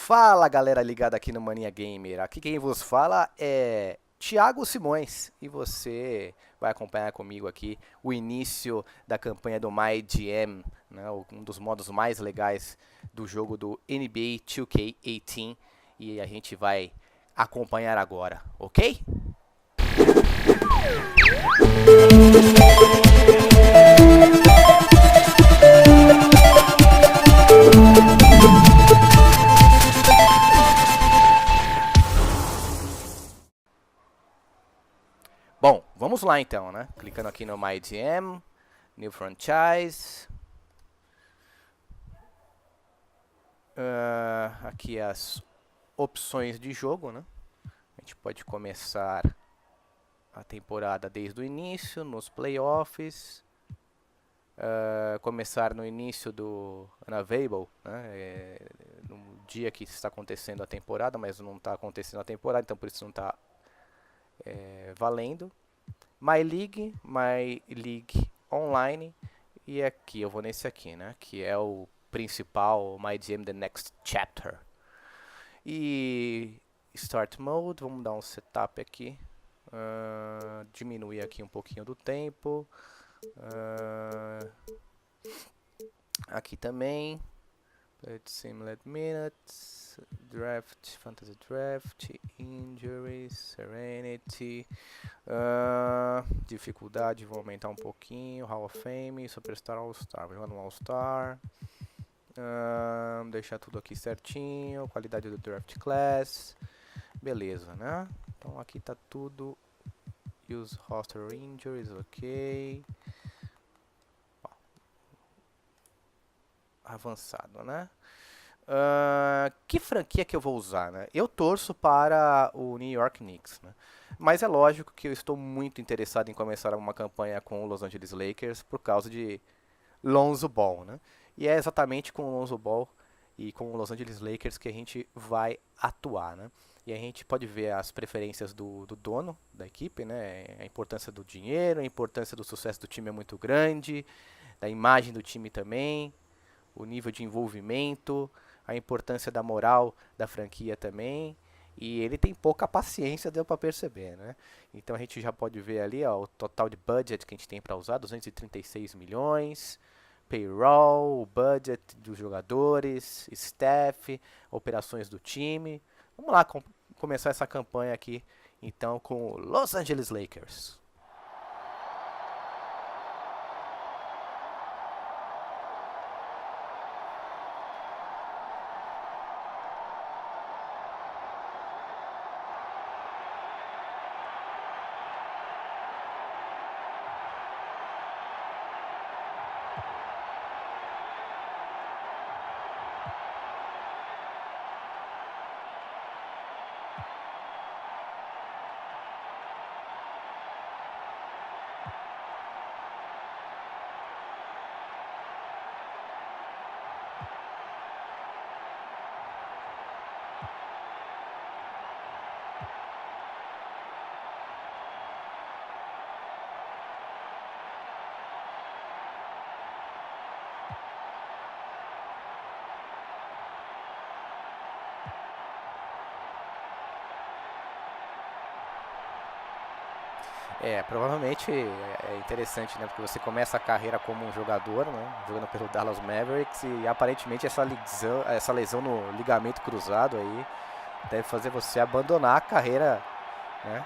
Fala galera ligada aqui no Mania Gamer, aqui quem vos fala é Thiago Simões e você vai acompanhar comigo aqui o início da campanha do MyGM, né, um dos modos mais legais do jogo do NBA 2K18 e a gente vai acompanhar agora, ok? Bom, vamos lá então, né? Clicando aqui no MyGM, New Franchise. Aqui as opções de jogo, né? A gente pode começar a temporada desde o início, nos playoffs. Começar no início do Unavailable, né? No dia que está acontecendo a temporada, mas não está acontecendo a temporada, então por isso não está valendo. My League Online, e aqui eu vou nesse aqui, né, que é o principal, MyGM The Next Chapter. E Start Mode, vamos dar um setup aqui, diminuir aqui um pouquinho do tempo, aqui também, Simulate Minutes, Draft, Fantasy Draft, Injuries, Serenity, dificuldade, vou aumentar um pouquinho, Hall of Fame, Superstar All-Star, vou jogar no All-Star, deixar tudo aqui certinho, qualidade do Draft Class, beleza, né? Então aqui tá tudo, Use Roster Injuries, ok, avançado, né? Que franquia que eu vou usar, né? Eu torço para o New York Knicks, né? Mas é lógico que eu estou muito interessado em começar uma campanha com o Los Angeles Lakers por causa de Lonzo Ball, né? E é exatamente com o Lonzo Ball e com o Los Angeles Lakers que a gente vai atuar, né? E a gente pode ver as preferências do dono da equipe, né? A importância do dinheiro, a importância do sucesso do time é muito grande, da imagem do time também, o nível de envolvimento, a importância da moral da franquia também. E ele tem pouca paciência, deu para perceber, né? Então a gente já pode ver ali, ó, o total de budget que a gente tem para usar, 236 milhões, payroll, o budget dos jogadores, staff, operações do time. Vamos lá começar essa campanha aqui, então, com o Los Angeles Lakers. Provavelmente é interessante, né? Porque você começa a carreira como um jogador, né? Jogando pelo Dallas Mavericks e aparentemente essa lesão no ligamento cruzado aí deve fazer você abandonar a carreira, né?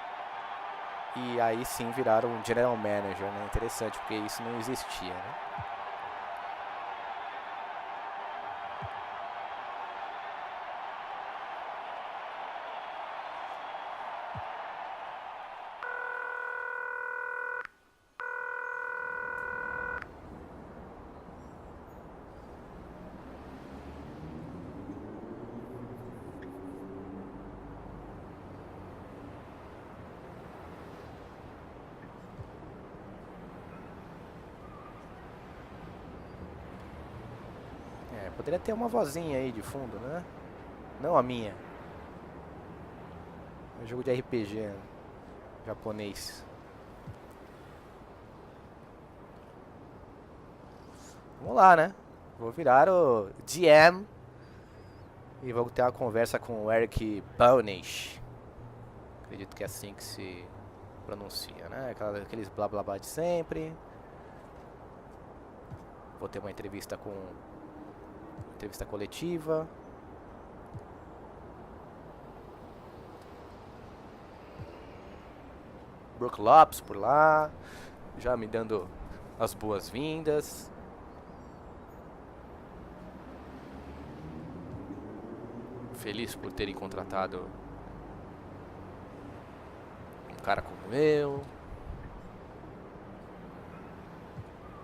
E aí sim virar um general manager, né? Interessante, porque isso não existia, né? Poderia ter uma vozinha aí de fundo, né? Não a minha. É um jogo de RPG japonês. Vamos lá, né? Vou virar o GM E vou ter uma conversa com o Eric Balnish. Acredito que é assim que se pronuncia, né? Aqueles blá blá blá de sempre. Vou ter uma entrevista entrevista coletiva. Brook Lopes por lá, já me dando as boas-vindas. Feliz por terem contratado um cara como eu.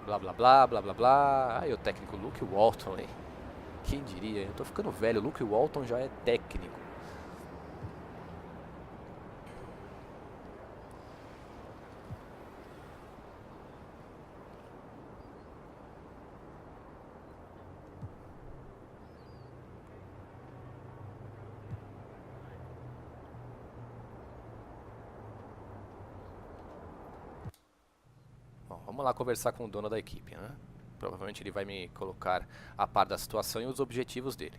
Blá blá blá, blá blá blá. Aí o técnico Luke Walton, hein? Quem diria? Eu tô ficando velho, o Luke Walton já é técnico. Bom, vamos lá conversar com o dono da equipe, né? Provavelmente ele vai me colocar a par da situação e os objetivos dele.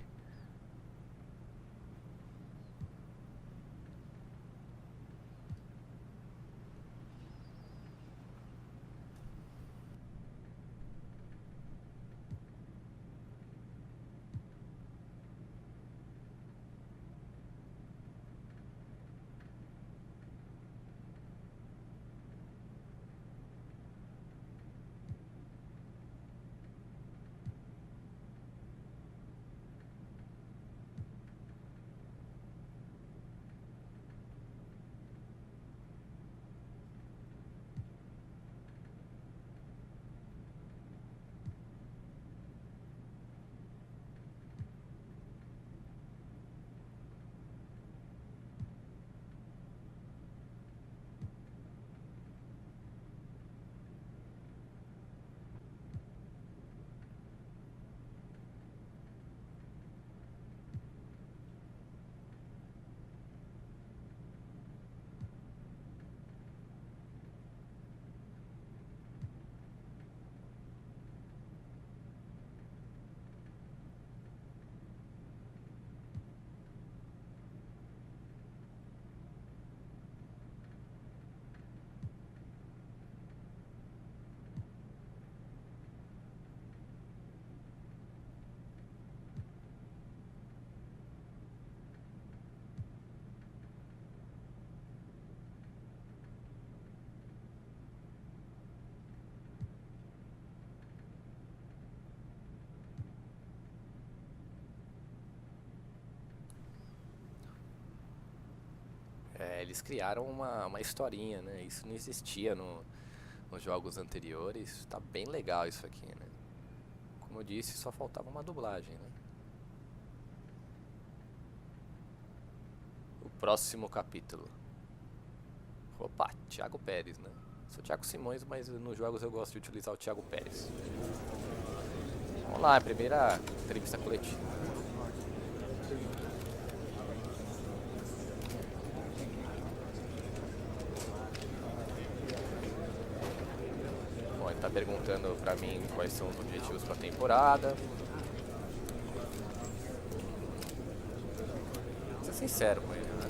Eles criaram uma historinha, né? Isso não existia nos jogos anteriores. Tá bem legal isso aqui, né? Como eu disse, só faltava uma dublagem, né? O próximo capítulo. Opa, Thiago Pérez, né? Sou Thiago Simões, mas nos jogos eu gosto de utilizar o Thiago Pérez. Vamos lá, primeira entrevista coletiva. Bom, ele tá perguntando pra mim quais são os objetivos pra temporada. Vou ser sincero com ele, né?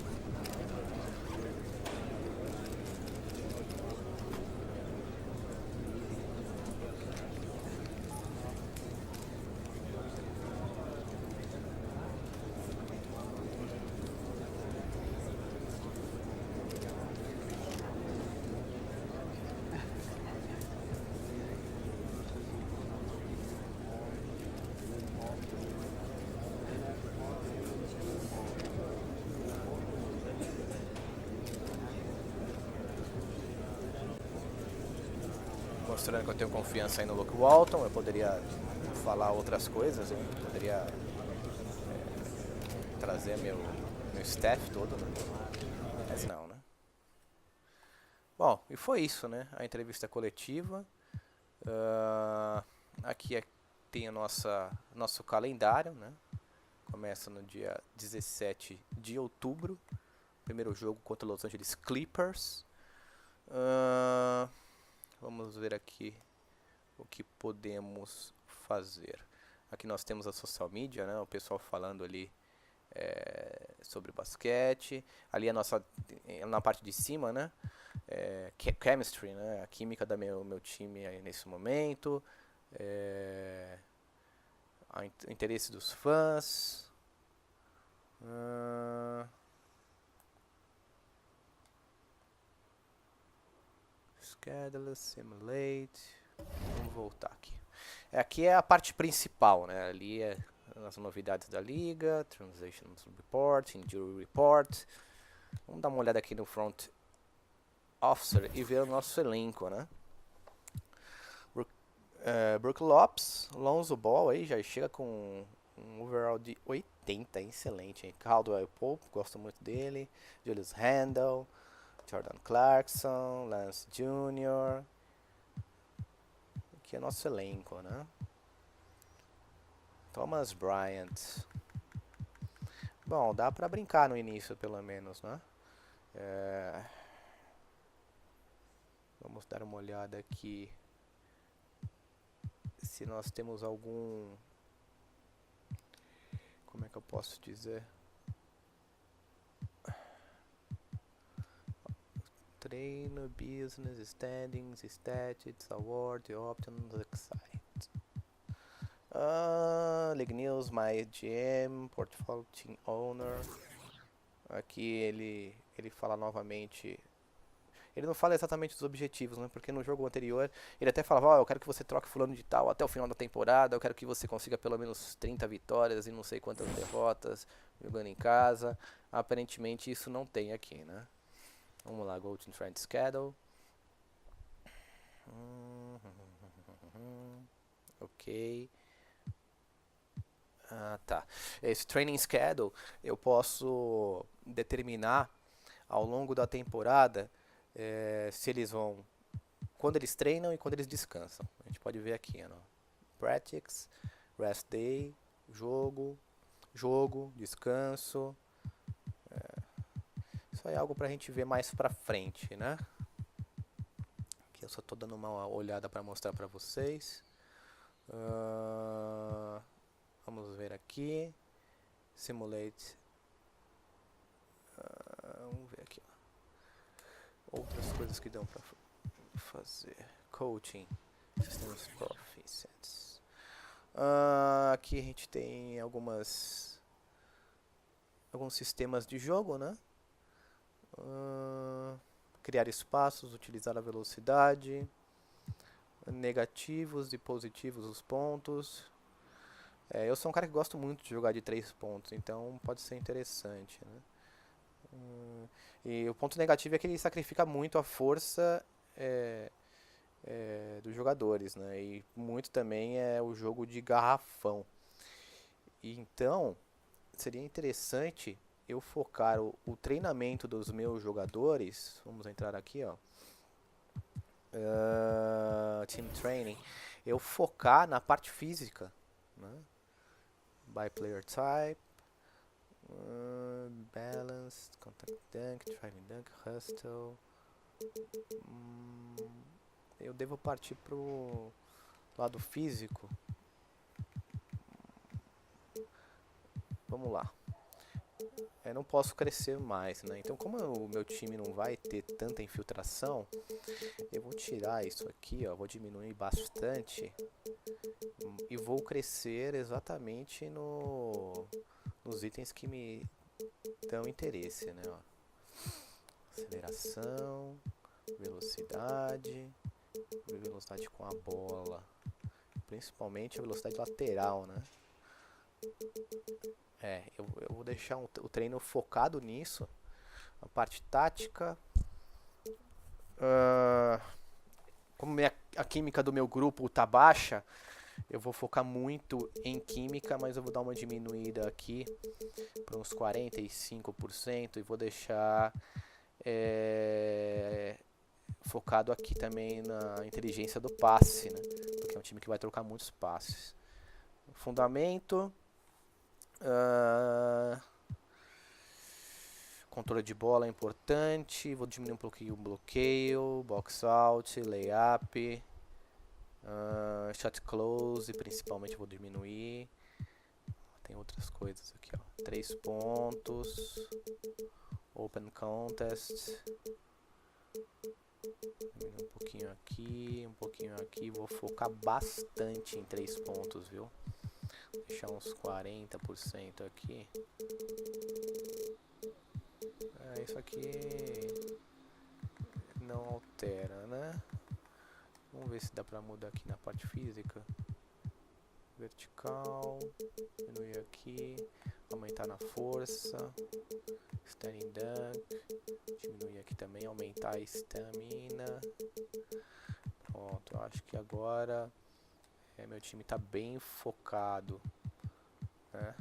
Mostrando que eu tenho confiança aí no Luke Walton, eu poderia falar outras coisas, eu poderia trazer meu staff todo, né? Mas não, né? Bom, e foi isso, né? A entrevista coletiva. Aqui tem a nosso calendário, né? Começa no dia 17 de outubro. Primeiro jogo contra os Los Angeles Clippers. Vamos ver aqui o que podemos fazer. Aqui nós temos a social media, né? O pessoal falando ali sobre basquete. Ali na parte de cima, né? Chemistry, né? A química do meu time aí nesse momento. O interesse dos fãs. Schedule, simulate. Vamos voltar aqui. Aqui é a parte principal, né? Ali é as novidades da liga, Transitions Report, Injury Report. Vamos dar uma olhada aqui no Front Officer e ver o nosso elenco, né? Brook Lopes, Lonzo Ball aí já chega com um overall de 80, excelente, hein? Caldwell Pope, gosto muito dele. Julius Randle, Jordan Clarkson, Lance Jr. Aqui é nosso elenco, né? Thomas Bryant. Bom, dá pra brincar no início, pelo menos, né? Vamos dar uma olhada aqui se nós temos algum... Como é que eu posso dizer? Treino, business, standings, stats, award, options, excite. League News, MyGM, Portfolio Team Owner. Aqui ele fala novamente. Ele não fala exatamente os objetivos, né? Porque no jogo anterior ele até falava: eu quero que você troque fulano de tal até o final da temporada, eu quero que você consiga pelo menos 30 vitórias e não sei quantas derrotas jogando em casa. Aparentemente isso não tem aqui, né? Vamos lá, Go to Trend Schedule. Ok. Tá. Esse Training Schedule eu posso determinar ao longo da temporada se eles vão, quando eles treinam e quando eles descansam. A gente pode ver aqui, ó. Practice, Rest Day, jogo, descanso. Isso é algo pra gente ver mais pra frente, né? Aqui eu só tô dando uma olhada pra mostrar pra vocês. Vamos ver aqui. Simulate. Vamos ver aqui. Outras coisas que dão pra fazer. Coaching. Systems Proficiency. Aqui a gente tem alguns sistemas de jogo, né? Criar espaços, utilizar a velocidade, negativos e positivos os pontos. Eu sou um cara que gosto muito de jogar de 3 pontos, então pode ser interessante, né? E o ponto negativo é que ele sacrifica muito a força dos jogadores, né? E muito também é o jogo de garrafão. E então seria interessante eu focar o treinamento dos meus jogadores. Vamos entrar aqui, ó. Team Training. Eu focar na parte física, né? By Player Type, Balance, Contact Dunk, Driving Dunk, Hustle. Eu devo partir pro lado físico. Vamos lá. Eu não posso crescer mais, né? Então, como o meu time não vai ter tanta infiltração, eu vou tirar isso aqui, ó, vou diminuir bastante e vou crescer exatamente nos itens que me dão interesse, né? Ó. Aceleração, velocidade com a bola, principalmente a velocidade lateral, né? Eu vou deixar o treino focado nisso. A parte tática, como a química do meu grupo tá baixa, eu vou focar muito em química, mas eu vou dar uma diminuída aqui para uns 45% e vou deixar focado aqui também na inteligência do passe, né? Porque é um time que vai trocar muitos passes. Fundamento, controle de bola é importante. Vou diminuir um pouquinho o bloqueio, box out, layup, shot close, principalmente vou diminuir. tem outras coisas aqui, ó. 3 pontos. Open Contest. Um pouquinho aqui, um pouquinho aqui. Vou focar bastante em 3 pontos, viu? Deixar uns 40% aqui. Isso aqui não altera, né? Vamos ver se dá pra mudar aqui na parte física. Vertical, diminuir aqui, aumentar na força, standing dunk, diminuir aqui também, aumentar a estamina. Pronto, eu acho que agora meu time está bem focado, né?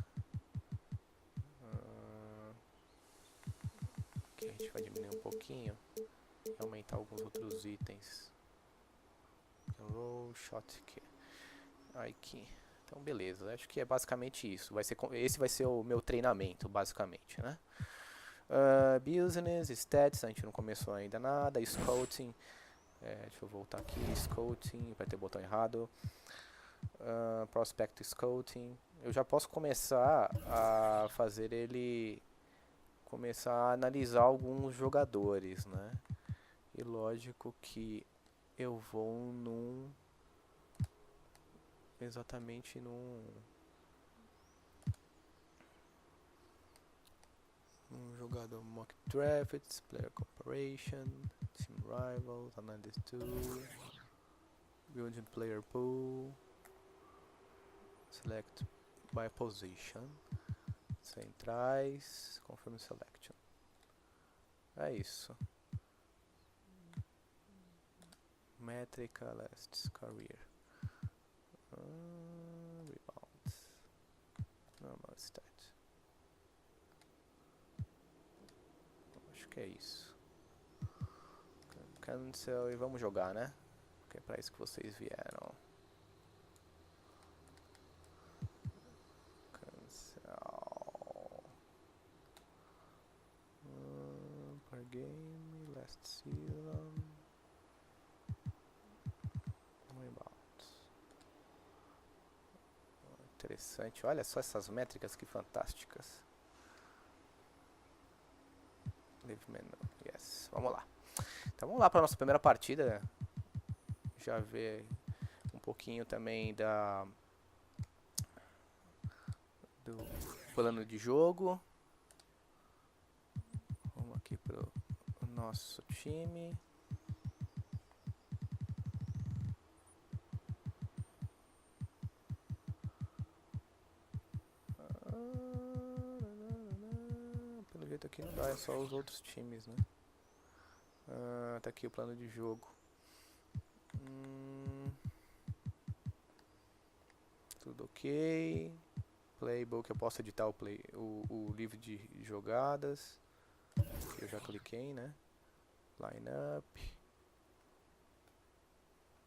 Aqui a gente vai diminuir um pouquinho e aumentar alguns outros itens. Roll, shot aqui. Então beleza, acho que é basicamente isso. Esse vai ser o meu treinamento, basicamente, né? Business, Stats, a gente não começou ainda nada. Scouting, deixa eu voltar aqui. Scouting, vai ter botão errado. Prospect Scouting. Eu já posso começar a fazer ele começar a analisar alguns jogadores, né? E lógico que eu vou exatamente num jogador mock drafts, player comparison, team rivals, analysis tool, building player pool, select by position, centrais, confirm selection. É isso. Métrica, last career. Rebounds. Normal stat. Acho que é isso. Cancel e vamos jogar, né? Porque é pra isso que vocês vieram. Cancel. Per game, last season. Interessante, olha só essas métricas que fantásticas. Leave menu, yes, vamos lá. Então vamos lá para a nossa primeira partida. Já ver um pouquinho também do plano de jogo. Vamos aqui para o nosso time. Pelo jeito aqui não dá, é só os outros times, né? Tá aqui o plano de jogo. Tudo ok. Playbook, eu posso editar o livro de jogadas. Eu já cliquei, né? Lineup.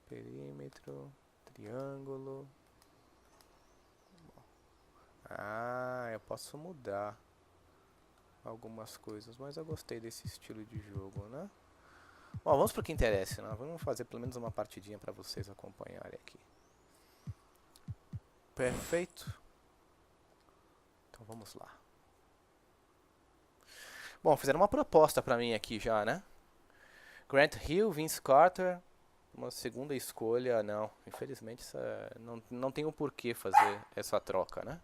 Perímetro. Triângulo. Eu posso mudar algumas coisas, mas eu gostei desse estilo de jogo, né? Bom, vamos pro que interessa, né? Vamos fazer pelo menos uma partidinha para vocês acompanharem aqui. Perfeito. Então vamos lá. Bom, fizeram uma proposta para mim aqui já, né? Grant Hill, Vince Carter, uma segunda escolha, não. Infelizmente não tem o porquê fazer essa troca, né?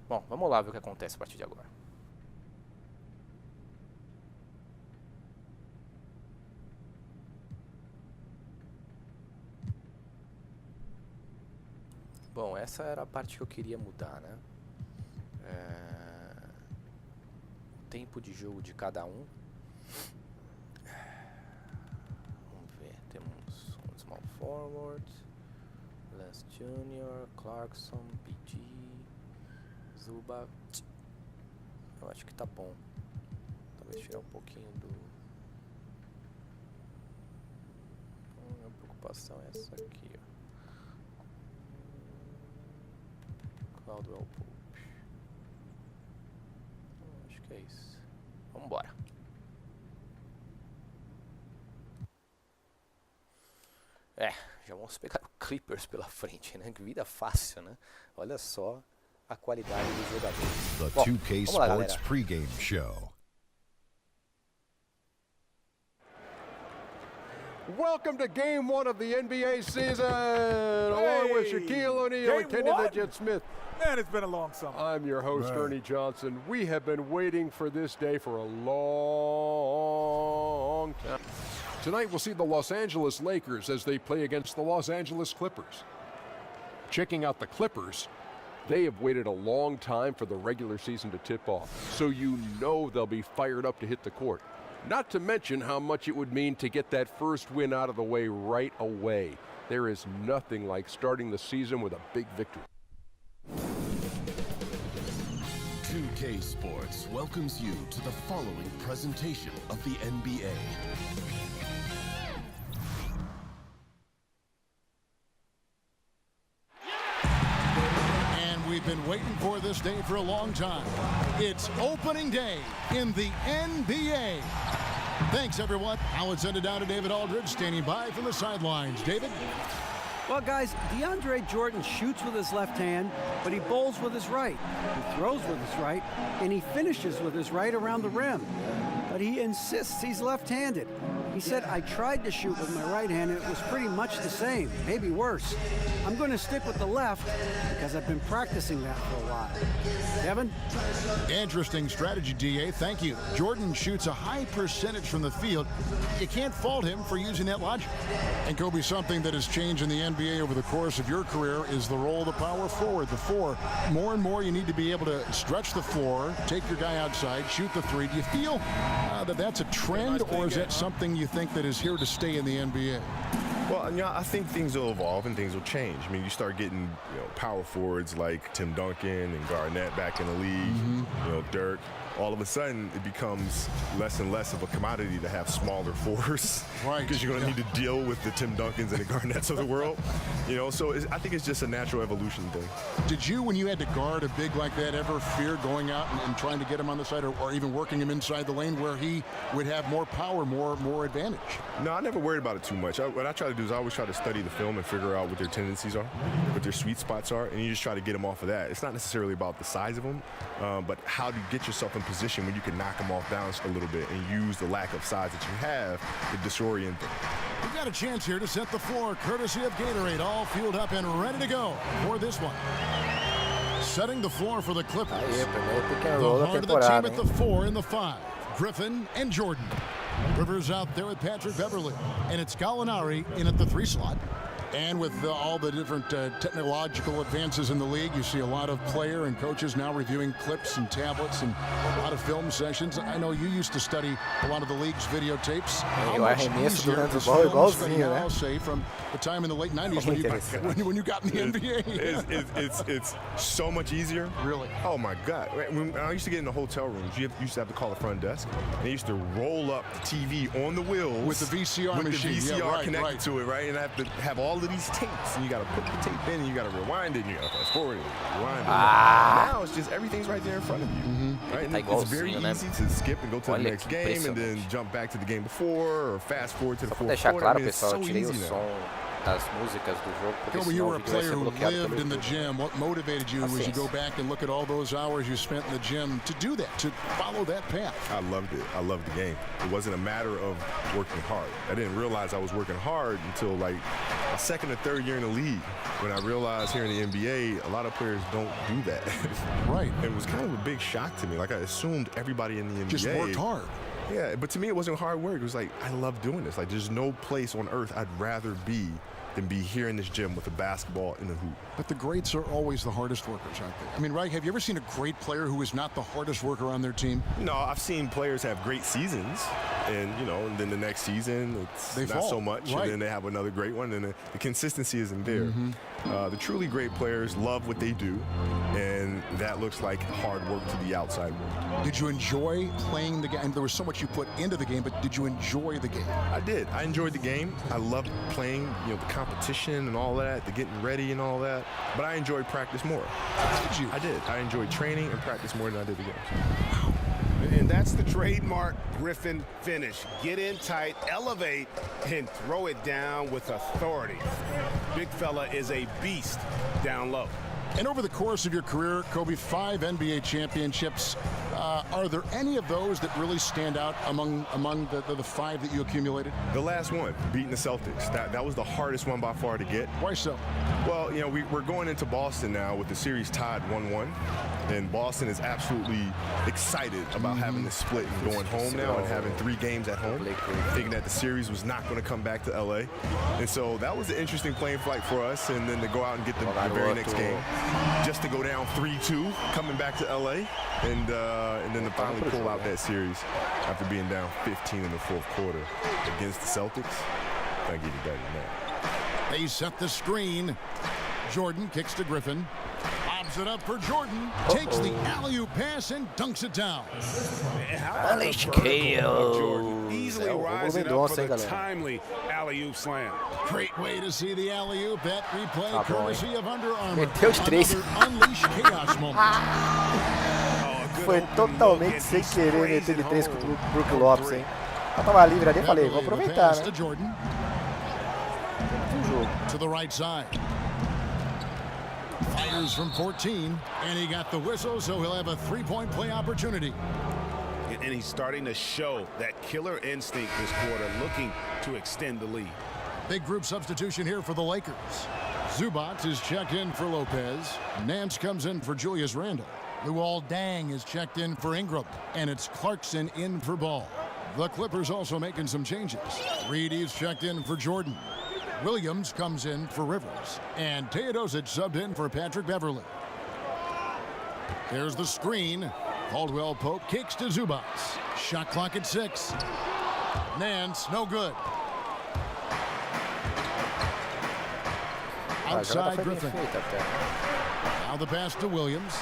Bom, vamos lá ver o que acontece a partir de agora. Bom, essa era a parte que eu queria mudar, né? O tempo de jogo de cada um. Vamos ver, temos um small forward, Lance Jr., Clarkson, PG, Zuba. Eu acho que tá bom. Talvez tirar um pouquinho do... Minha preocupação é essa aqui, ó. Caldwell Pope. Acho que é isso. Vamos embora. Já vamos pegar o Clippers pela frente, né? Vida fácil, né? Olha só a qualidade dos jogadores. The Bom, 2K vamos lá, Sports galera. pregame show. Welcome to Game 1 of the NBA season, along with Shaquille O'Neal and Kenny the Jet Smith. Man, it's been a long summer. I'm your host, Ernie Johnson. We have been waiting for this day for a long time. Tonight, we'll see the Los Angeles Lakers as they play against the Los Angeles Clippers. Checking out the Clippers, they have waited a long time for the regular season to tip off, so you know they'll be fired up to hit the court. Not to mention how much it would mean to get that first win out of the way right away. There is nothing like starting the season with a big victory. 2K Sports welcomes you to the following presentation of the NBA. And we've been waiting for this day for a long time. It's opening day in the NBA. Thanks, everyone. Now let's send it down to David Aldridge, standing by from the sidelines. David? Well, guys, DeAndre Jordan shoots with his left hand, but he bowls with his right. He throws with his right, and he finishes with his right around the rim. But he insists he's left-handed. He said, I tried to shoot with my right hand, and it was pretty much the same, maybe worse. I'm going to stick with the left because I've been practicing that for a while. Kevin? Interesting strategy, DA. Thank you. Jordan shoots a high percentage from the field. You can't fault him for using that logic. And Kobe, something that has changed in the NBA over the course of your career is the role of the power forward, the four. More and more, you need to be able to stretch the floor, take your guy outside, shoot the three. Do you feel that that's a trend, or is that something you think that is here to stay in the NBA? Well, I think things will evolve and things will change. I mean, you start getting power forwards like Tim Duncan and Garnett back in the league, Dirk. All of a sudden, it becomes less and less of a commodity to have smaller fours. Right. Because you're going to need to deal with the Tim Duncans and the Garnetts of the world. So I think it's just a natural evolution thing. Did you, when you had to guard a big like that, ever fear going out and trying to get him on the side, or even working him inside the lane where he would have more power, more advantage? No, I never worried about it too much. What I try to do is I always try to study the film and figure out what their tendencies are, what their sweet spots are, and you just try to get them off of that. It's not necessarily about the size of them, but how do you get yourself in position when you can knock them off balance a little bit and use the lack of size that you have to disorient them. We've got a chance here to set the floor, courtesy of Gatorade, all fueled up and ready to go for this one. Setting the floor for the Clippers. The heart of the team at the 4 and the 5. Griffin and Jordan. Rivers out there with Patrick Beverly. And it's Gallinari in at the 3 slot. And with all the different technological advances in the league, you see a lot of player and coaches now reviewing clips and tablets and a lot of film sessions. I know you used to study a lot of the league's videotapes. How much easier is film study now, I'll say, from the time in the late 90s when you got in the NBA? It's so much easier. Really? Oh, my God. When I used to get in the hotel rooms, you used to have to call the front desk, and they used to roll up the TV on the wheels. With the VCR machine. With the VCR connected right. to it, right? And I have to have all of these tapes, and you got to put the tape in, and you got to rewind it, and you got to fast forward it, rewind it. Now it's just everything's right there in front of you, right? And it's very easy to skip and go to the next game, and then jump back to the game before, or fast forward to the fourth deixar quarter. claro, I mean, it's pessoal, so eu tirei o easy now. som das músicas do jogo, porque Kobe, senão you o were a vídeo vai player ser who bloqueado lived pelo in the YouTube. gym. What motivated you as you go back and look at all those hours you spent in the gym to do that, to follow that path? I loved it. I loved the game. It wasn't a matter of working hard. I didn't realize I was working hard until like my second or third year in the league, when I realized here in the NBA, a lot of players don't do that. Right. It was kind of a big shock to me. Like, I assumed everybody in the NBA Just worked hard. Yeah, but to me, it wasn't hard work. It was like, I love doing this. Like, there's no place on earth I'd rather be than be here in this gym with a basketball in the hoop. But the greats are always the hardest workers, aren't they? I mean, right, have you ever seen a great player who is not the hardest worker on their team? No, I've seen players have great seasons, and and then the next season it's not so much, right. And then they have another great one, and the consistency isn't there. The truly great players love what they do, and that looks like hard work to the outside world. Did you enjoy playing the game? There was so much you put into the game, but did you enjoy the game? I did. I enjoyed the game. I loved playing, the competition and all that, the getting ready and all that. But I enjoyed practice more. Did you? I did. I enjoyed training and practice more than I did the games. And that's the trademark Griffin finish. Get in tight, elevate, and throw it down with authority. Big fella is a beast down low. And over the course of your career, Kobe, 5 NBA championships. Are there any of those that really stand out among the 5 that you accumulated? The last one, beating the Celtics. That was the hardest one by far to get. Why so? Well, you know, we're going into Boston now with the series tied 1-1. And Boston is absolutely excited about having this split and going home now and having 3 games at home, thinking that the series was not going to come back to LA. And so that was an interesting playing fight for us, and then to go out and get the very next game, just to go down 3-2, coming back to LA, and then to finally pull out that series after being down 15 in the 4th quarter against the Celtics. Thank you to better than that. They set the screen. Jordan kicks to Griffin. Lobs it up for Jordan. Takes the alley-oop pass and dunks it down. Unleash KO. Jordan easily rising up for the timely alley-oop slam. Great way to see the alley-oop. That replay courtesy of Under Armour. Meteu os 3. Another Unleash Chaos moment. Foi totalmente sem querer meter de 3 com o Brook Lopes, hein? Eu tava livre ali e falei, vou aproveitar, né? To the right side. Fires from 14, and he got the whistle, so he'll have a 3-point play opportunity. And he's starting to show that killer instinct this quarter, looking to extend the lead. Big group substitution here for the Lakers. Zubac is checked in for Lopez. Nance comes in for Julius Randle. Luol Deng is checked in for Ingram, and it's Clarkson in for Ball. The Clippers also making some changes. Reedy's checked in for Jordan. Williams comes in for Rivers, and Teodosic subbed in for Patrick Beverly. There's the screen. Caldwell Pope kicks to Zubac. Shot clock at 6. Nance, no good. Outside Griffin. Now the pass to Williams.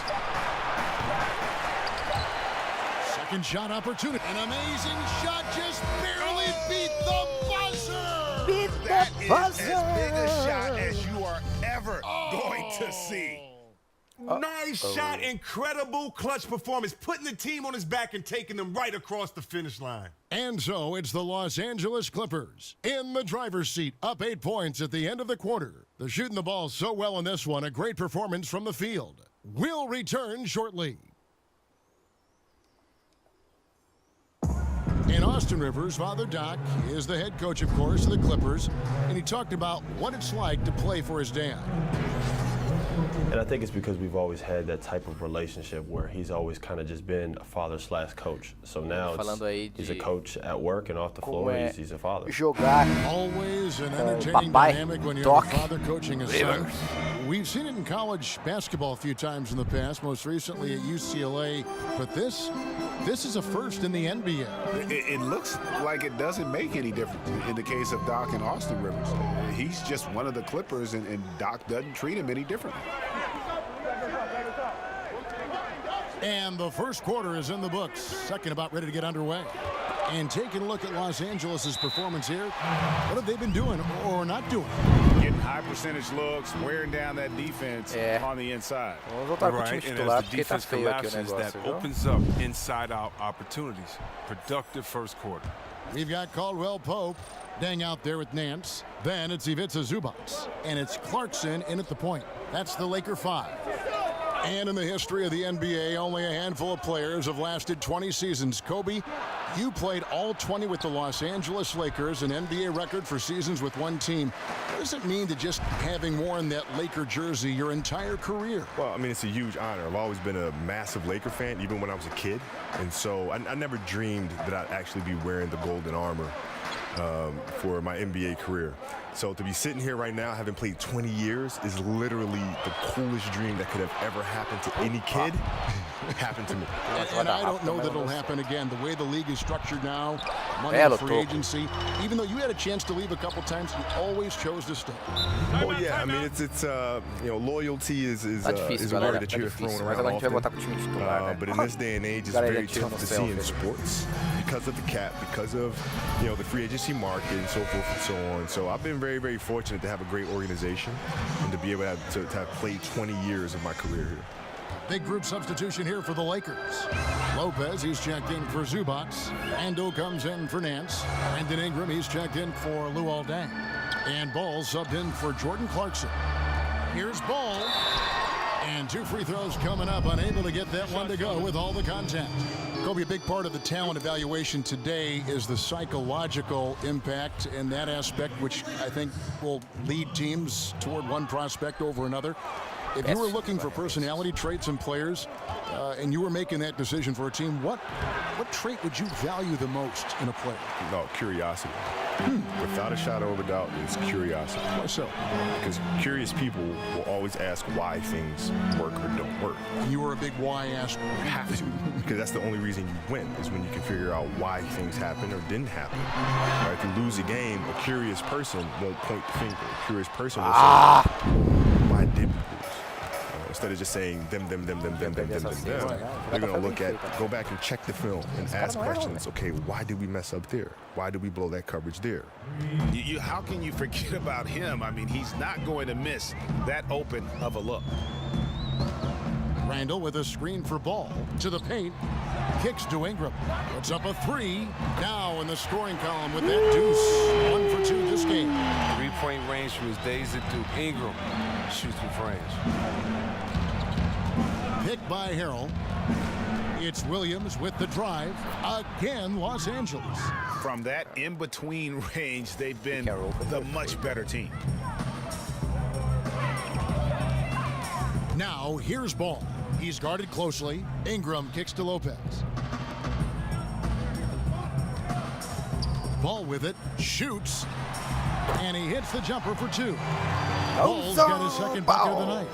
Second shot opportunity. An amazing shot, just barely beat the buzzer. That is as big a shot as you are ever going to see. Nice shot, incredible clutch performance, putting the team on his back and taking them right across the finish line. And so it's the Los Angeles Clippers in the driver's seat, up 8 points at the end of the quarter. They're shooting the ball so well in this one, a great performance from the field. We'll return shortly. And Austin Rivers' father, Doc, is the head coach, of course, of the Clippers, and he talked about what it's like to play for his dad. And I think it's because we've always had that type of relationship where he's always kind of just been a father/coach. So now he's a coach at work and off the floor, he's a father. Always an entertaining dynamic when you have a father coaching a son. We've seen it in college basketball a few times in the past, most recently at UCLA, but this is a first in the NBA. It looks like it doesn't make any difference in the case of Doc and Austin Rivers. He's just one of the Clippers, and Doc doesn't treat him any differently. And the first quarter is in the books. Second about ready to get underway. And taking a look at Los Angeles' performance here, what have they been doing or not doing? Getting high percentage looks, wearing down that defense on the inside. Right, and as the defense collapses, that opens up inside-out opportunities. Productive first quarter. We've got Caldwell Pope, Deng out there with Nance. Then it's Ivica Zubac, and it's Clarkson in at the point. That's the Laker 5. And in the history of the NBA, only a handful of players have lasted 20 seasons. Kobe, you played all 20 with the Los Angeles Lakers, an NBA record for seasons with one team. What does it mean to just having worn that Laker jersey your entire career? Well, I mean, it's a huge honor. I've always been a massive Laker fan, even when I was a kid. And so I never dreamed that I'd actually be wearing the golden armor for my NBA career. So to be sitting here right now, having played 20 years, is literally the coolest dream that could have ever happened to any kid. Happened to me. And I don't know that it'll happen again. The way the league is structured now, money, free agency, even though you had a chance to leave a couple times, you always chose to stay. Well, yeah, I mean, it's you know, loyalty is a word that you're throwing around often. But in this day and age, it's very tough to see in sports because of the cap, because of, you know, the free agency market and so forth and so on. So I've been very, very fortunate to have a great organization and to be able to have played 20 years of my career here. Big group substitution here for the Lakers. Lopez, he's checked in for Zubac. Ando comes in for Nance. Brandon Ingram, he's checked in for Luol Deng. And Ball subbed in for Jordan Clarkson. Here's Ball. And 2 free throws coming up, unable to get that one to go with all the contact. Kobe, a big part of the talent evaluation today is the psychological impact and that aspect, which I think will lead teams toward one prospect over another. If you were looking for personality traits in players and you were making that decision for a team, what trait would you value the most in a player? No, curiosity. Without a shadow of a doubt, it's curiosity. Why so? Because curious people will always ask why things work or don't work. And you were a big why asker. You have to, because that's the only reason you win, is when you can figure out why things happened or didn't happen. Right? If you lose a game, a curious person won't point the finger. A curious person will say, why did we lose? Instead of just saying them. They're going to go back and check the film and ask questions. Okay, why did we mess up there? Why did we blow that coverage there? How can you forget about him? I mean, he's not going to miss that open of a look. Randall with a screen for Ball to the paint. Kicks to Ingram. Puts up a 3. Now in the scoring column with that deuce. 1 for 2 this game. 3-point range from his days at Duke. Ingram shoots from range. Picked by Harrell. It's Williams with the drive. Again, Los Angeles. From that in-between range, they've been the much better team. Now, here's Ball. He's guarded closely. Ingram kicks to Lopez. Ball with it. Shoots. And he hits the jumper for 2. Ball's got his second bucket of the night.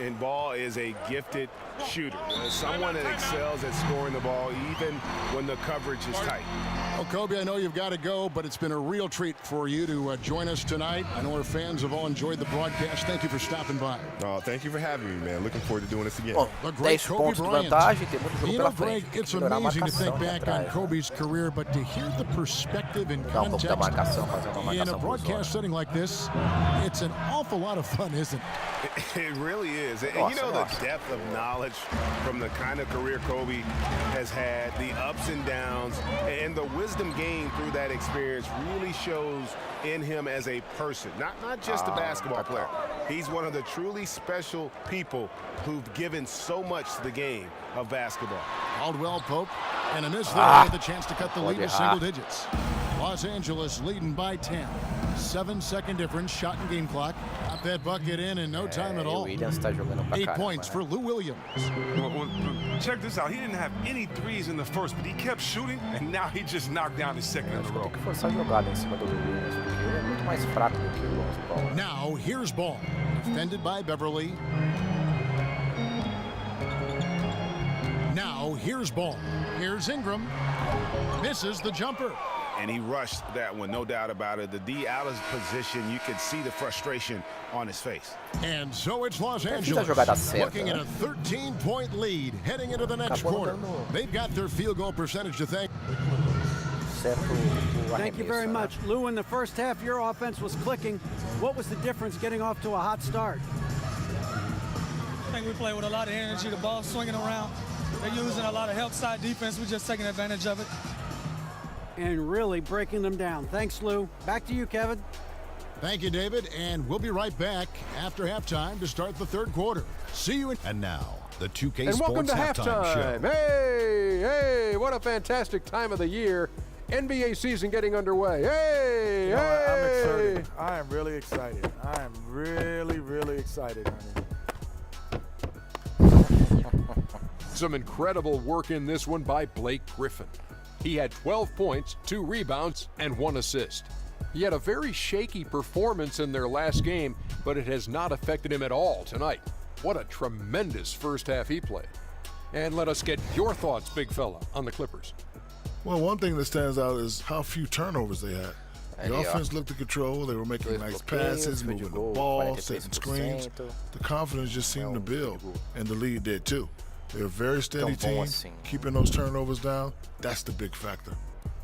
And Ball is a gifted shooter. Someone that excels at scoring the ball even when the coverage is tight. Well, Kobe, I know you've got to go, but it's been a real treat for you to join us tonight. I know our fans have all enjoyed the broadcast. Thank you for stopping by. Thank you for having me, man. Looking forward to doing this again. The great Kobe Bryant. You know, Greg, it's amazing to think back on Kobe's career, but to hear the perspective and context in a broadcast setting like this, it's an awful lot of fun, isn't it? It really is. And you know the depth of knowledge from the kind of career Kobe has had, the ups and downs, and the wisdom gained through that experience really shows in him as a person, not just a basketball player. He's one of the truly special people who've given so much to the game of basketball. Caldwell Pope, and a miss there with a chance to cut the lead to single digits. Los Angeles leading by 10. 7-second difference, shot and game clock. Got that bucket in no time at all. 8 points for Lou Williams. Check this out. He didn't have any threes in the first, but he kept shooting, and now he just knocked down his second in a row. Now here's Ball. Defended by Beverly. Now here's Ball. Here's Ingram. Misses the jumper. And he rushed that one, no doubt about it. The D out of position, you could see the frustration on his face. And so it's Los Angeles looking at a 13-point lead heading into the next quarter. They've got their field goal percentage to thank. Thank you very much. Lou, in the first half, your offense was clicking. What was the difference getting off to a hot start? I think we play with a lot of energy, the ball swinging around. They're using a lot of help side defense. We're just taking advantage of it. And really breaking them down. Thanks, Lou. Back to you, Kevin. Thank you, David. And we'll be right back after halftime to start the third quarter. See you in. And now, the 2K and Sports welcome to halftime show. Hey, what a fantastic time of the year. NBA season getting underway. Hey. I'm excited. I am really excited. I am really excited, honey. Some incredible work in this one by Blake Griffin. He had 12 points, 2 rebounds, and 1 assist. He had a very shaky performance in their last game, but it has not affected him at all tonight. What a tremendous first half he played. And let us get your thoughts, big fella, on the Clippers. Well, one thing that stands out is how few turnovers they had. The offense looked in control. They were making nice passes, moving the ball, setting screens. The confidence just seemed to build, and the lead did too. They're a very steady team, keeping those turnovers down. That's the big factor.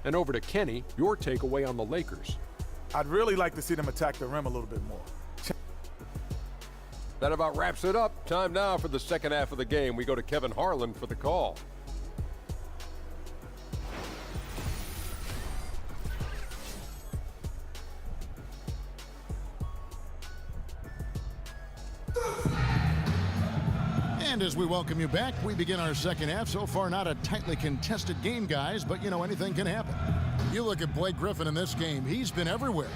And over to Kenny, your takeaway on the Lakers. I'd really like to see them attack the rim a little bit more. That about wraps it up. Time now for the second half of the game. We go to Kevin Harlan for the call. And as we welcome you back, we begin our second half. So far, not a tightly contested game, guys, but you know, anything can happen. You look at Blake Griffin in this game, he's been everywhere.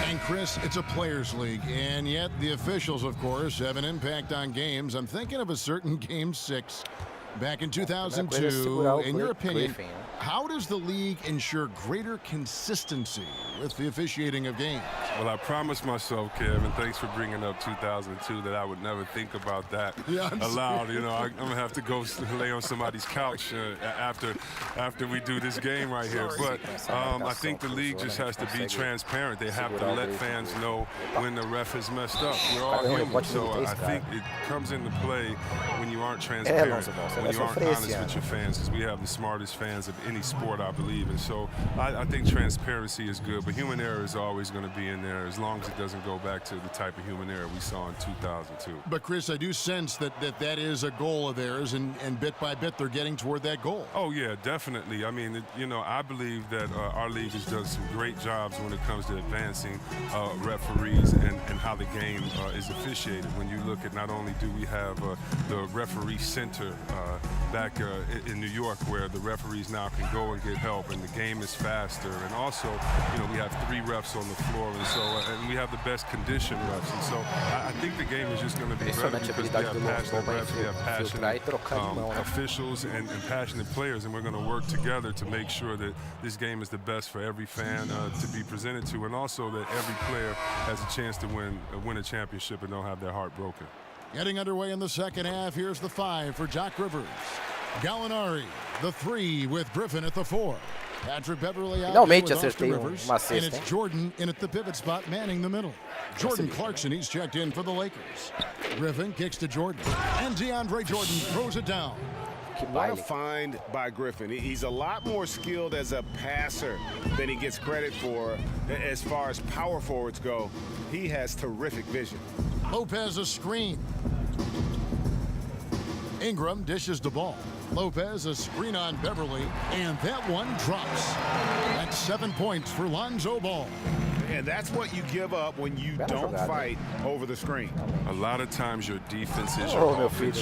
And Chris, it's a players' league, and yet the officials, of course, have an impact on games. I'm thinking of a certain Game 6 back in 2002. In your opinion, how does the league ensure greater consistency with the officiating of games? Well, I promised myself, Kevin, thanks for bringing up 2002, that I would never think about that aloud. You know, I'm going to have to go lay on somebody's couch after we do this game right here. But I think the league just has to be transparent. They have to let fans know when the ref has messed up. We're all human, so I think it comes into play when you aren't transparent, when you aren't honest with your fans, because we have the smartest fans of any sport, I believe. And so I think transparency is good, but human error is always going to be in there as long as it doesn't go back to the type of human error we saw in 2002. But Chris, I do sense that is a goal of theirs, and bit by bit they're getting toward that goal. Oh yeah, definitely. I mean, you know, I believe that our league has done some great jobs when it comes to advancing referees and how the game is officiated. When you look at, not only do we have the referee center back in New York, where the referees now can go and get help, and the game is faster, and also, you know, we have 3 refs on the floor, and so and we have the best conditioned refs, and so I think the game is just going to be better because we have passionate refs, we have passionate officials and passionate players, and we're going to work together to make sure that this game is the best for every fan to be presented to, and also that every player has a chance to win a championship and don't have their heart broken. Getting underway in the second half, here's the 5 for Doc Rivers. Gallinari, the 3 with Griffin at the 4. Patrick Beverly out there with Austin Rivers, and it's Jordan in at the pivot spot, manning the middle. Jordan Clarkson, he's checked in for the Lakers. Griffin kicks to Jordan, and DeAndre Jordan throws it down. What a find by Griffin. He's a lot more skilled as a passer than he gets credit for as far as power forwards go. He has terrific vision. Lopez a screen. Ingram dishes the ball. Lopez a screen on Beverly, and that one drops. That's 7 points for Lonzo Ball. And that's what you give up when you don't fight over the screen. A lot of times your defense is your offense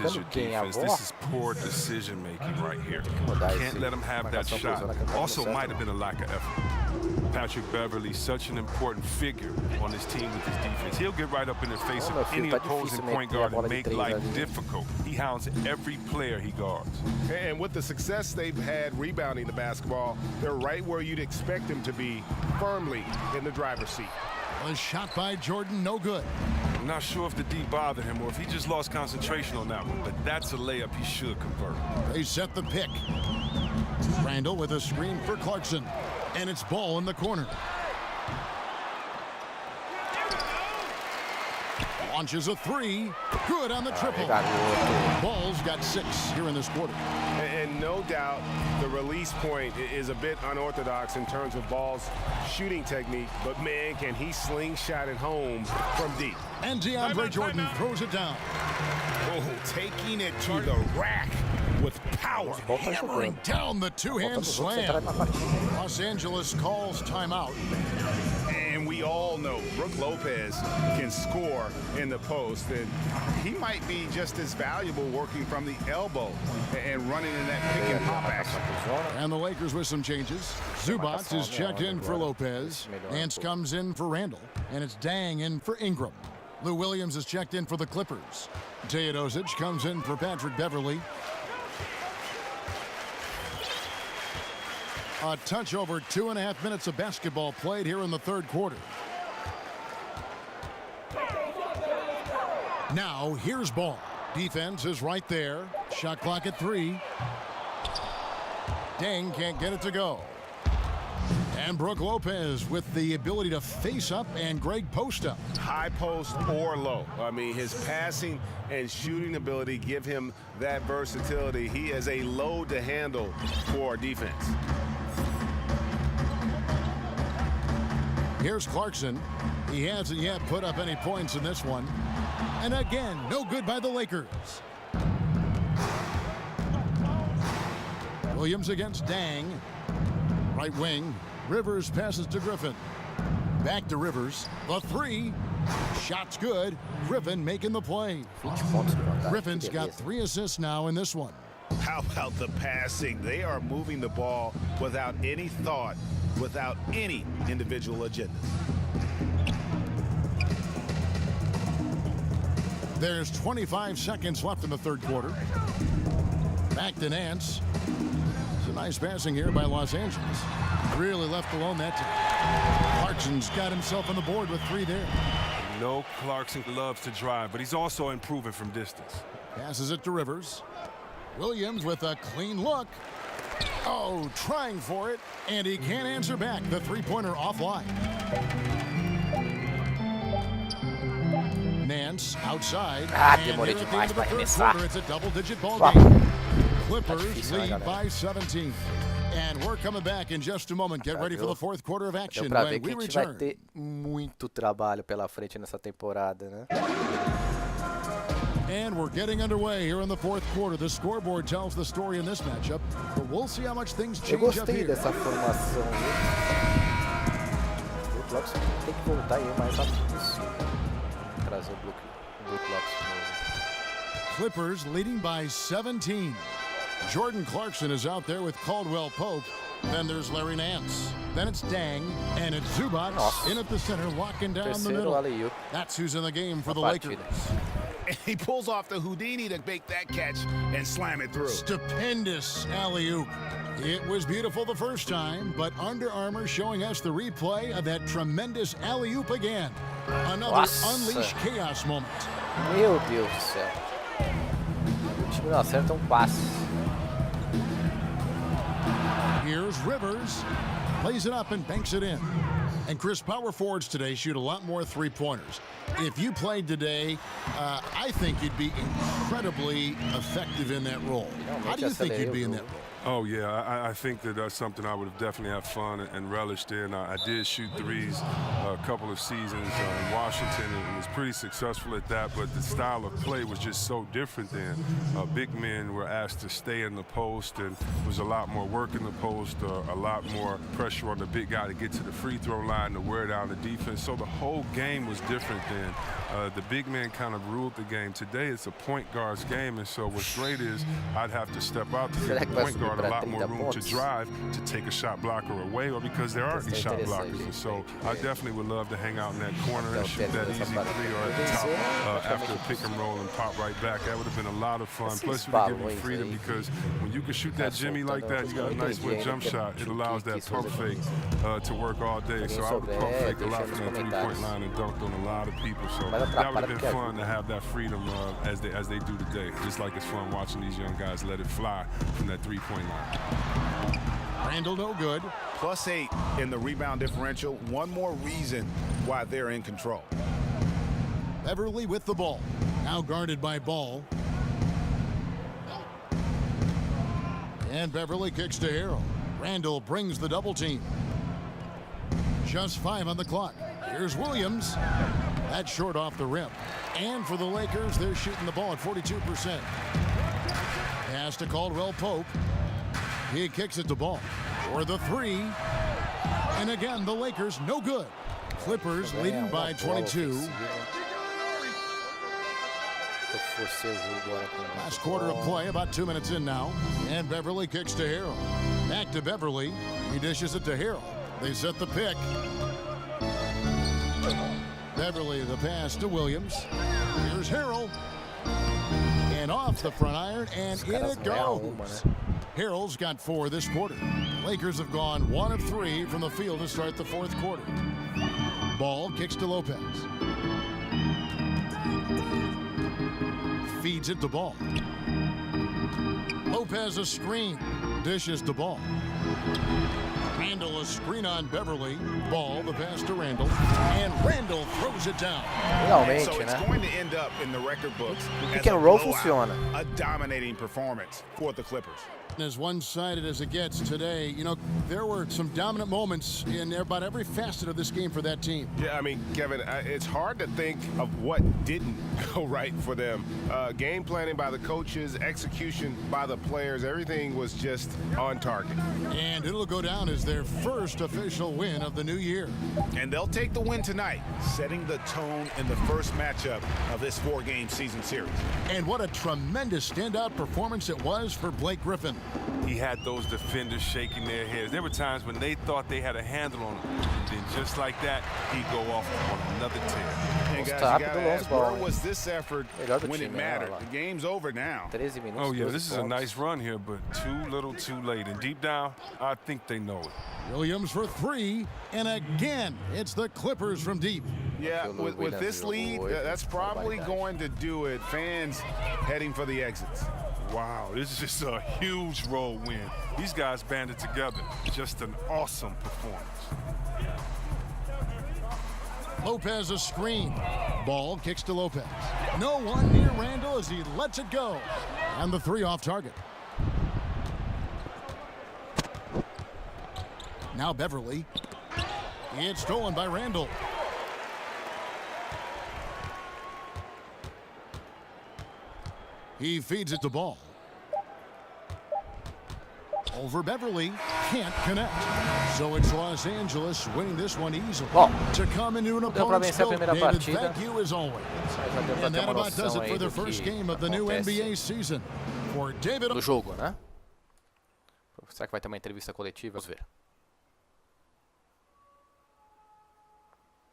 is your defense. This is poor decision making right here. Can't let them have that shot. Also might have been a lack of effort. Patrick Beverly, such an important figure on this team with his defense. He'll get right up in the face of any opposing point guard and make life difficult. He hounds every player he guards. And with the success they've had rebounding the basketball, they're right where you'd expect them to be, firmly in the driver's seat. A shot by Jordan, no good. I'm not sure if the D bothered him or if he just lost concentration on that one, but that's a layup he should convert. They set the pick. Randall with a screen for Clarkson, and it's Ball in the corner. Launches a 3, good on the triple. Ball's got 6 here in this quarter. And no doubt the release point is a bit unorthodox in terms of Ball's shooting technique, but man, can he slingshot it home from deep. And DeAndre Jordan throws it down. Oh, taking it to the rack with power. Hammering down the 2-hand slam. Los Angeles calls timeout. And we all know Brook Lopez can score in the post, and he might be just as valuable working from the elbow and running in that pick and pop action. And the Lakers with some changes. Zubac is checked in for Lopez. Nance comes in for Randall, and it's Dang in for Ingram. Lou Williams is checked in for the Clippers. Teodosic comes in for Patrick Beverly. A touch over 2.5 minutes of basketball played here in the third quarter. Now here's Ball. Defense is right there. Shot clock at 3. Dang can't get it to go. And Brook Lopez with the ability to face up and Greg post up. High post or low. I mean, his passing and shooting ability give him that versatility. He is a load to handle for defense. Here's Clarkson. He hasn't yet put up any points in this one. And again, no good by the Lakers. Williams against Dang. Right wing. Rivers passes to Griffin. Back to Rivers. The three. Shot's good. Griffin making the play. Griffin's got 3 assists now in this one. How about the passing? They are moving the ball without any thought, without any individual agenda. There's 25 seconds left in the third quarter. Back to Nance. It's a nice passing here by Los Angeles. Really left alone that time. Clarkson's got himself on the board with 3 there. No, Clarkson loves to drive, but he's also improving from distance. Passes it to Rivers. Williams with a clean look. Oh, trying for it, and he can't answer back. The three-pointer offline. Nance outside. Demorei demais pra arremessar. It's a double-digit ball game. Clippers lead by 17. And we're coming back in just a moment. Get ready for the fourth quarter of action Deu pra ver when que we a gente vai return. ter muito trabalho pela frente nessa temporada, né? And we're getting underway here in the fourth quarter. The scoreboard tells the story in this matchup, but we'll see how much things Eu change up gostei here. dessa formação. O Blocks tem que voltar aí o mais rápido possível. Trazer o Blocks de novo. Clippers leading by 17. Jordan Clarkson is out there with Caldwell Pope. Then there's Larry Nance. Then it's Dang, and it's Zubac in at the center, locking down the middle. That's who's in the game for the Lakers. He pulls off the Houdini to make that catch and slam it through. Stupendous alley-oop. It was beautiful the first time, but Under Armour showing us the replay of that tremendous alley-oop again. Another unleash chaos moment. Meu Deus do céu. O time não acerta passe. Here's Rivers. Plays it up and banks it in. And Chris, power forwards today shoot a lot more three-pointers. If you played today, I think you'd be incredibly effective in that role. How do you think you'd be in that role? Oh, yeah, I think that that's something I would have definitely had fun and relished in. I did shoot threes a couple of seasons in Washington and was pretty successful at that, but the style of play was just so different then. Big men were asked to stay in the post, and there was a lot more work in the post, a lot more pressure on the big guy to get to the free throw line to wear down the defense. So the whole game was different then. The big men kind of ruled the game. Today it's a point guard's game, and so what's great is I'd have to step out to give the point guard a lot more room to drive, to take a shot blocker away, or because there aren't any shot blockers. And so I definitely would love to hang out in that corner and shoot that easy three, or at the top after a pick and roll and pop right back. That would have been a lot of fun. Plus it would give you freedom, because when you can shoot that Jimmy like that, you got a nice wet jump shot. It allows that pump fake to work all day. So I would pump fake a lot from that three-point line and dunked on a lot of people. So that would have been fun to have that freedom as they do today. Just like it's fun watching these young guys let it fly from that three-point line. Randall no good. +8 in the rebound differential. One more reason why they're in control. Beverly with the ball. Now guarded by Ball. And Beverly kicks to Harrell. Randall brings the double team. Just 5 on the clock. Here's Williams. That's short off the rim. And for the Lakers, they're shooting the ball at 42%. Pass to Caldwell Pope. He kicks it to Ball for the three. And again, the Lakers no good. Clippers leading by 22. Last quarter of play, about 2 minutes in now. And Beverly kicks to Harrell. Back to Beverly. He dishes it to Harrell. They set the pick. Beverly the pass to Williams. Here's Harrell. And off the front iron, and in it goes. Harrell's got 4 this quarter. Lakers have gone 1 of 3 from the field to start the fourth quarter. Ball kicks to Lopez. Feeds it to Ball. Lopez a screen. Dishes to Ball. Randall a screen on Beverly. Ball the pass to Randall. And Randall throws it down. So it's going to end up in the record books as Pick and roll funciona. a dominating performance for the Clippers. As one-sided as it gets today, you know, there were some dominant moments in about every facet of this game for that team. Yeah, I mean, Kevin, it's hard to think of what didn't go right for them. Game planning by the coaches, execution by the players, everything was just on target. And it'll go down as their first official win of the new year. And they'll take the win tonight, setting the tone in the first matchup of this 4-game season series. And what a tremendous standout performance it was for Blake Griffin. He had those defenders shaking their heads. There were times when they thought they had a handle on him. And then just like that, he'd go off on another tear. And guys, you gotta ask, where was this effort when it mattered? The game's over now. Oh, yeah, this is a nice run here, but too little too late. And deep down, I think they know it. Williams for 3, and again, it's the Clippers from deep. Yeah, with this lead, that's probably going to do it. Fans heading for the exits. Wow, this is just a huge road win. These guys banded together. Just an awesome performance. Lopez a screen. Ball kicks to Lopez. No one near Randall as he lets it go. And the 3 off target. Now Beverly. It's stolen by Randall. He feeds it to Ball. Over Beverly. Can't connect. So it's Los Angeles winning this one easily. To come into an opponent's scope, David, thank you as always. And that about does it for the first game of the new NBA season. For David... Do jogo, né? Será que vai ter uma entrevista coletiva? Vamos ver.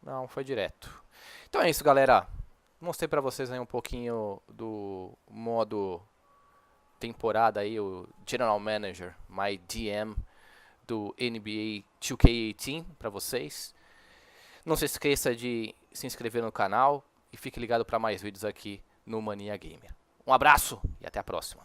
Não, foi direto. Então é isso, galera. Mostrei pra vocês aí um pouquinho do modo temporada aí, o General Manager, MyGM do NBA 2K18 pra vocês. Não se esqueça de se inscrever no canal e fique ligado para mais vídeos aqui no Mania Gamer. Um abraço e até a próxima.